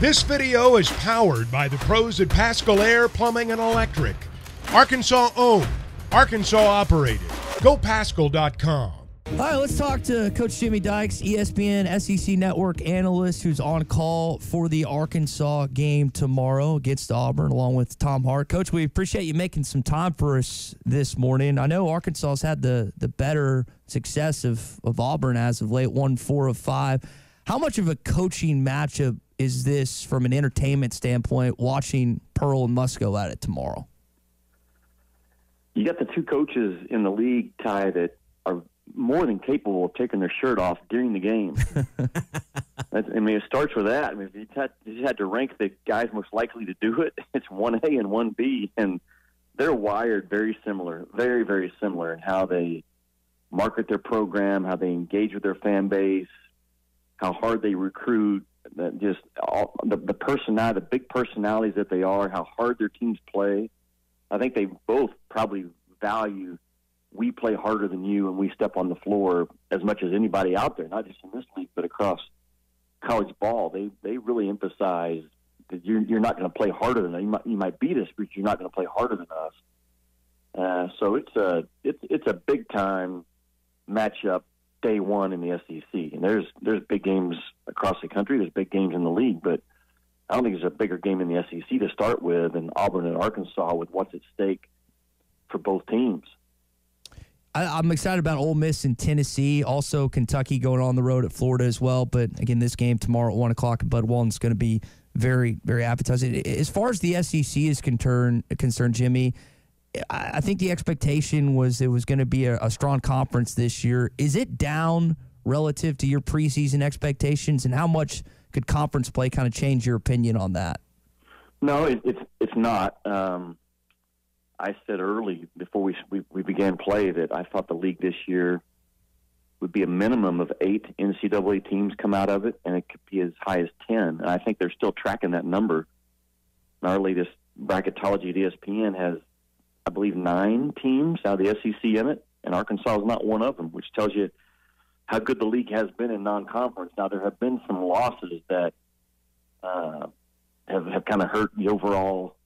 This video is powered by the pros at Pascal Air Plumbing and Electric. Arkansas owned, Arkansas operated. GoPascal.com. All right, let's talk to Coach Jimmy Dykes, ESPN SEC Network analyst, who's on call for the Arkansas game tomorrow against Auburn, along with Tom Hart. Coach, we appreciate you making some time for us this morning. I know Arkansas's had the better success of Auburn as of late, won 4 of 5. How much of a coaching matchup is this from an entertainment standpoint, watching Pearl and Musco at it tomorrow? You got the two coaches in the league, Ty, that are more than capable of taking their shirt off during the game. It starts with that. If you had to rank the guys most likely to do it, it's 1A and 1B, and they're wired very similar, very, very similar in how they market their program, how they engage with their fan base, how hard they recruit, just all the personality, the big personalities that they are, how hard their teams play. I think they both probably value we play harder than you and we step on the floor as much as anybody out there, not just in this league, but across college ball. They really emphasize that you're not going to play harder than us. You might beat us, but you're not going to play harder than us. So it's a big time matchup day one in the SEC. And there's big games across the country. There's big games in the league, but I don't think there's a bigger game in the SEC to start with than Auburn and Arkansas with what's at stake for both teams. I'm excited about Ole Miss and Tennessee, also Kentucky going on the road at Florida as well. But, again, this game tomorrow at 1 o'clock in Bud Walton is going to be very, very appetizing. As far as the SEC is concerned, Jimmy, I think the expectation was it was going to be a strong conference this year. Is it down relative to your preseason expectations, and how much could conference play kind of change your opinion on that? No, it's not. I said early before we began play that I thought the league this year would be a minimum of 8 NCAA teams come out of it, and it could be as high as 10. And I think they're still tracking that number. Our latest bracketology at ESPN has, I believe, 9 teams out of the SEC in it, and Arkansas is not one of them, which tells you how good the league has been in non-conference. Now, there have been some losses that have kind of hurt the overall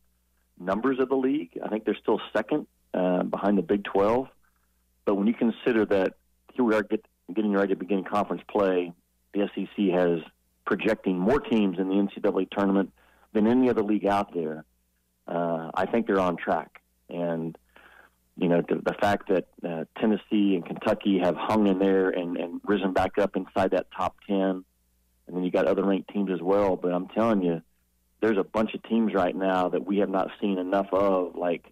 numbers of the league. I think they're still second behind the Big 12. But when you consider that here we are getting ready to begin conference play, the SEC has projecting more teams in the NCAA tournament than any other league out there. I think they're on track. And, you know, the fact that Tennessee and Kentucky have hung in there and risen back up inside that top 10, and then you got other ranked teams as well. But I'm telling you, there's a bunch of teams right now that we have not seen enough of, like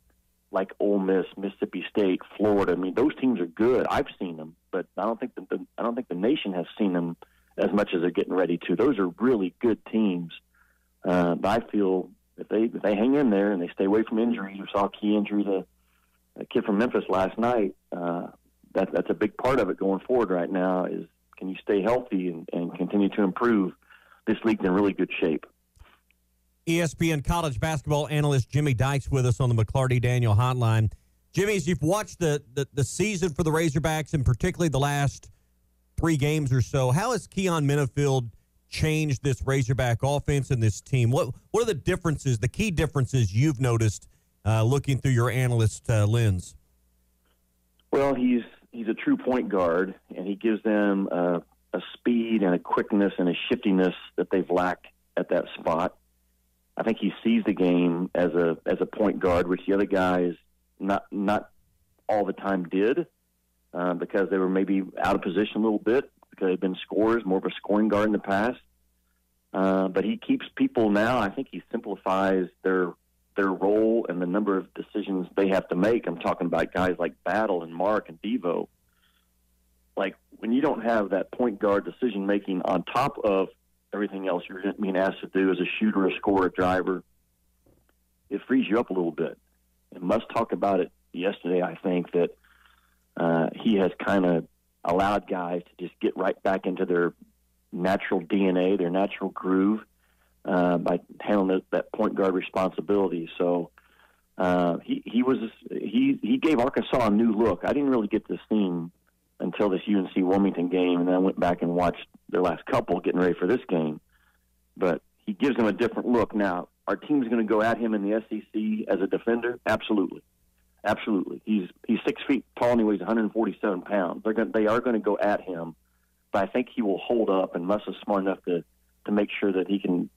Ole Miss, Mississippi State, Florida. I mean, those teams are good. I've seen them, but I don't think the nation has seen them as much as they're getting ready to. Those are really good teams. But I feel if they hang in there and they stay away from injuries, we saw a key injury to a kid from Memphis last night. That's a big part of it going forward right now is can you stay healthy and continue to improve? This league's in really good shape. ESPN college basketball analyst Jimmy Dykes with us on the McClarty Daniel hotline. Jimmy, as you've watched the season for the Razorbacks and particularly the last 3 games or so, how has Keon Minifield changed this Razorback offense and this team? What are the differences, the key differences you've noticed looking through your analyst lens? Well, he's a true point guard, and he gives them a speed and a quickness and a shiftiness that they've lacked at that spot. I think he sees the game as a point guard, which the other guys not all the time did because they were maybe out of position a little bit because they've been scorers, more of a scoring guard in the past. But he keeps people now. I think he simplifies their role and the number of decisions they have to make. I'm talking about guys like Battle and Mark and Devo. Like when you don't have that point guard decision making on top of everything else you're being asked to do as a shooter, a scorer, a driver, it frees you up a little bit. And Musk talked about it yesterday, I think, that he has kind of allowed guys to just get right back into their natural DNA, their natural groove, by handling that point guard responsibility. So he gave Arkansas a new look. I didn't really get to see him until this UNC Wilmington game, and then I went back and watched their last couple getting ready for this game. But he gives them a different look. Now, our team's going to go at him in the SEC as a defender? Absolutely. Absolutely. He's 6 feet tall and he weighs 147 pounds. They are going to go at him, but I think he will hold up, and Muss is smart enough to make sure that he can,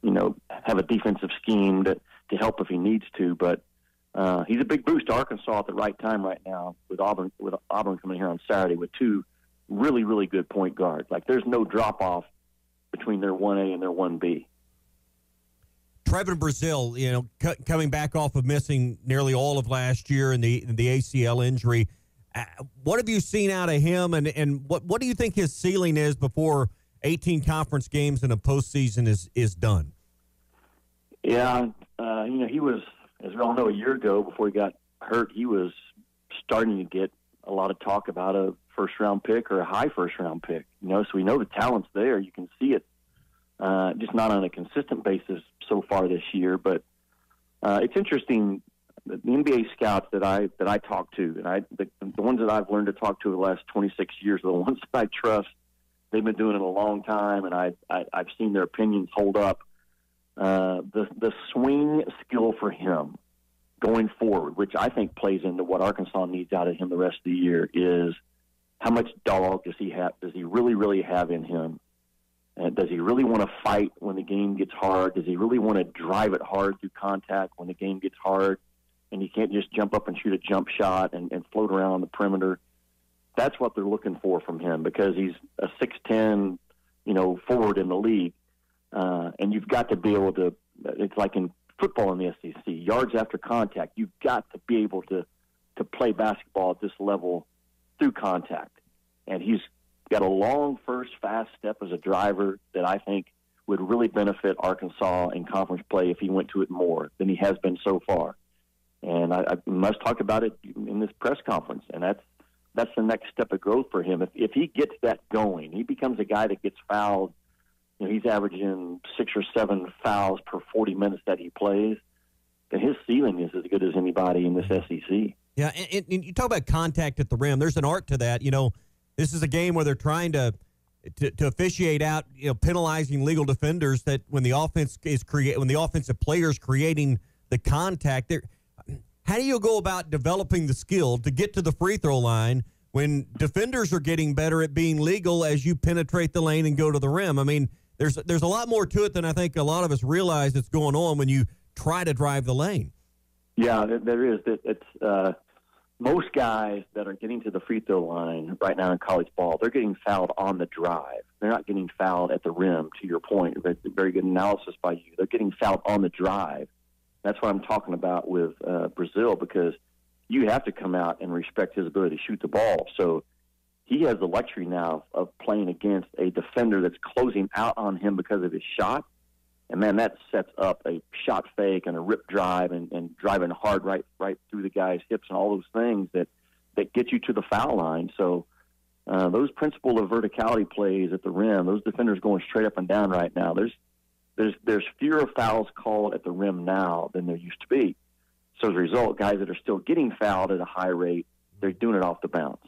have a defensive scheme to help if he needs to. But he's a big boost to Arkansas at the right time right now with Auburn coming here on Saturday with two really, really good point guards. Like, there's no drop-off between their 1A and their 1B. Trevor Brazile, coming back off of missing nearly all of last year in the ACL injury. What have you seen out of him, and what do you think his ceiling is before 18 conference games and a postseason is done? Yeah, he was, as we all know, a year ago before he got hurt, he was starting to get a lot of talk about a first-round pick or a high first-round pick. So we know the talent's there. You can see it, just not on a consistent basis so far this year. But it's interesting. The NBA scouts that I talk to, and the ones that I've learned to talk to the last 26 years, are the ones that I trust. They've been doing it a long time, and I've seen their opinions hold up. The swing skill for him going forward, which I think plays into what Arkansas needs out of him the rest of the year, is how much dog does he have? Does he really, really have in him? And does he really want to fight when the game gets hard? Does he really want to drive it hard through contact when the game gets hard? And he can't just jump up and shoot a jump shot and float around on the perimeter. That's what they're looking for from him, because he's a 6'10", forward in the league. And you've got to be able to, it's like in football in the SEC, yards after contact. You've got to be able to play basketball at this level through contact. And he's got a long first fast step as a driver that I think would really benefit Arkansas in conference play if he went to it more than he has been so far. And I must talk about it in this press conference, and that's the next step of growth for him. If he gets that going, he becomes a guy that gets fouled. He's averaging 6 or 7 fouls per 40 minutes that he plays, and his ceiling is as good as anybody in this SEC. Yeah, and you talk about contact at the rim. There's an art to that. This is a game where they're trying to officiate out, penalizing legal defenders, that when the offensive player is creating the contact, how do you go about developing the skill to get to the free throw line when defenders are getting better at being legal as you penetrate the lane and go to the rim? I mean, there's a lot more to it than I think a lot of us realize that's going on when you try to drive the lane. Yeah, there is. It's most guys that are getting to the free throw line right now in college ball, they're getting fouled on the drive. They're not getting fouled at the rim, to your point. Very good analysis by you. They're getting fouled on the drive. That's what I'm talking about with Brazile, because you have to come out and respect his ability to shoot the ball. So he has the luxury now of playing against a defender that's closing out on him because of his shot. And, man, that sets up a shot fake and a rip drive and driving hard right through the guy's hips and all those things that get you to the foul line. So those principle of verticality plays at the rim, those defenders going straight up and down right now, there's fewer fouls called at the rim now than there used to be. So as a result, guys that are still getting fouled at a high rate, they're doing it off the bounce.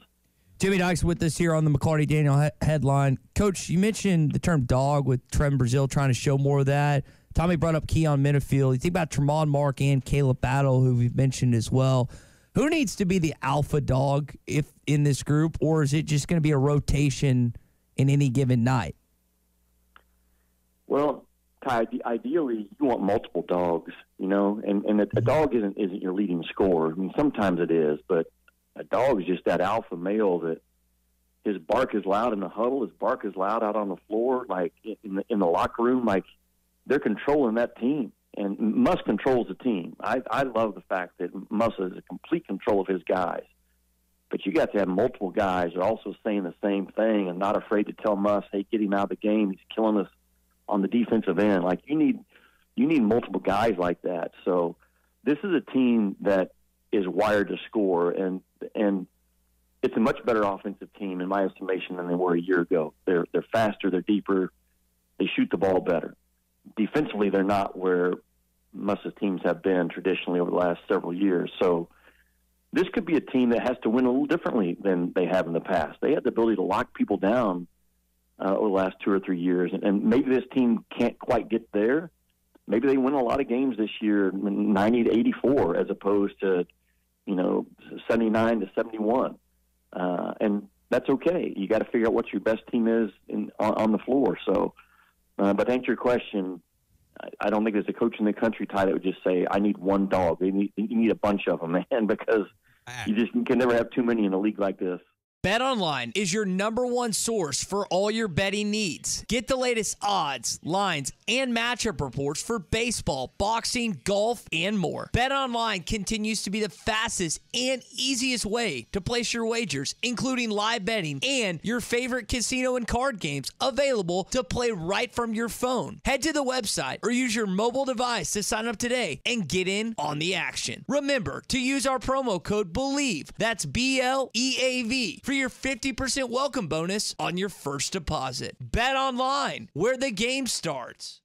Jimmy Dykes with us here on the McClarty Daniel headline. Coach, you mentioned the term dog with Trey Brazile trying to show more of that. Tommy brought up Keon Minifield. You think about Tremont Mark and Caleb Battle, who we've mentioned as well. Who needs to be the alpha dog if in this group, or is it just going to be a rotation in any given night? Well, Ty, ideally you want multiple dogs, and a dog isn't your leading scorer. I mean, sometimes it is, but a dog is just that alpha male that his bark is loud in the huddle, his bark is loud out on the floor, like in the locker room, like they're controlling that team. And Muss controls the team. I love the fact that Muss is in complete control of his guys. But you got to have multiple guys that are also saying the same thing and not afraid to tell Muss, hey, get him out of the game. He's killing us on the defensive end. Like, you need multiple guys like that. So this is a team that is wired to score, and it's a much better offensive team in my estimation than they were a year ago. They're faster, they're deeper, they shoot the ball better. Defensively, they're not where Muss's teams have been traditionally over the last several years. So this could be a team that has to win a little differently than they have in the past. They had the ability to lock people down over the last 2 or 3 years, and maybe this team can't quite get there, maybe they win a lot of games this year, 90 to 84, as opposed to 79 to 71, and that's okay. You got to figure out what your best team is on the floor. So, but to answer your question, I don't think there's a coach in the country, Ty, that would just say, I need one dog. You need a bunch of them, man, because you can never have too many in a league like this. BetOnline is your #1 source for all your betting needs. Get the latest odds, lines, and matchup reports for baseball, boxing, golf, and more. BetOnline continues to be the fastest and easiest way to place your wagers, including live betting and your favorite casino and card games available to play right from your phone. Head to the website or use your mobile device to sign up today and get in on the action. Remember to use our promo code BELIEVE, that's BLEAV, for your 50% welcome bonus on your first deposit. Bet online, where the game starts.